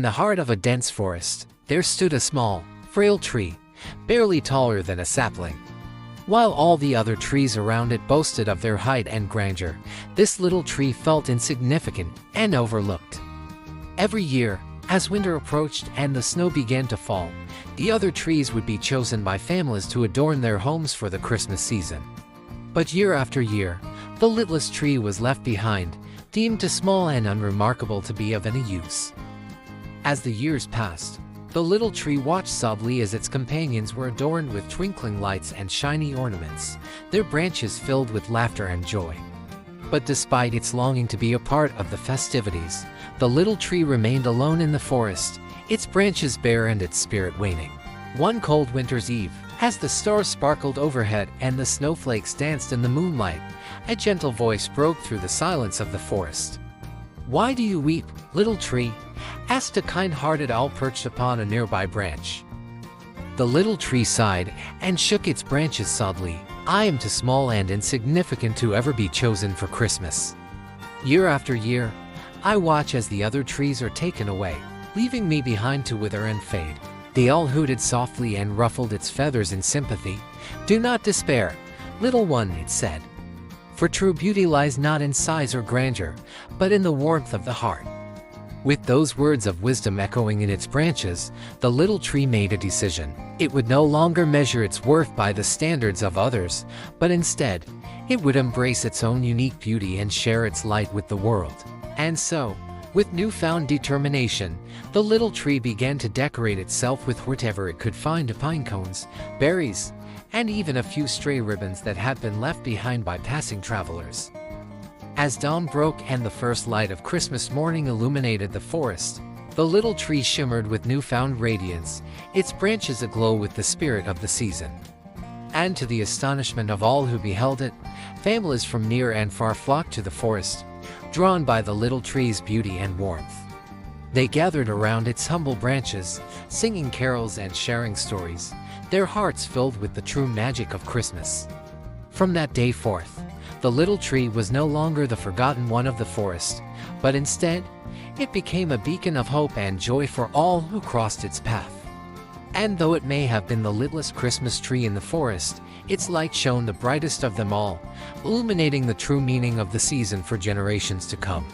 In the heart of a dense forest, there stood a small, frail tree, barely taller than a sapling. While all the other trees around it boasted of their height and grandeur, this little tree felt insignificant and overlooked. Every year, as winter approached and the snow began to fall, the other trees would be chosen by families to adorn their homes for the Christmas season. But year after year, the littlest tree was left behind, deemed too small and unremarkable to be of any use. As the years passed, the little tree watched sadly as its companions were adorned with twinkling lights and shiny ornaments, their branches filled with laughter and joy. But despite its longing to be a part of the festivities, the little tree remained alone in the forest, its branches bare and its spirit waning. One cold winter's eve, as the stars sparkled overhead and the snowflakes danced in the moonlight, a gentle voice broke through the silence of the forest. "Why do you weep, little tree?" asked a kind-hearted owl perched upon a nearby branch. The little tree sighed and shook its branches sadly. "I am too small and insignificant to ever be chosen for Christmas. Year after year, I watch as the other trees are taken away, leaving me behind to wither and fade." The owl hooted softly and ruffled its feathers in sympathy. "Do not despair, little one," it said. "For true beauty lies not in size or grandeur, but in the warmth of the heart." With those words of wisdom echoing in its branches, the little tree made a decision. It would no longer measure its worth by the standards of others, but instead, it would embrace its own unique beauty and share its light with the world. And so, with newfound determination, the little tree began to decorate itself with whatever it could find: pine cones, berries, and even a few stray ribbons that had been left behind by passing travelers. As dawn broke and the first light of Christmas morning illuminated the forest, the little tree shimmered with newfound radiance, its branches aglow with the spirit of the season. And to the astonishment of all who beheld it, families from near and far flocked to the forest, drawn by the little tree's beauty and warmth. They gathered around its humble branches, singing carols and sharing stories, their hearts filled with the true magic of Christmas. From that day forth, the little tree was no longer the forgotten one of the forest, but instead, it became a beacon of hope and joy for all who crossed its path. And though it may have been the littlest Christmas tree in the forest, its light shone the brightest of them all, illuminating the true meaning of the season for generations to come.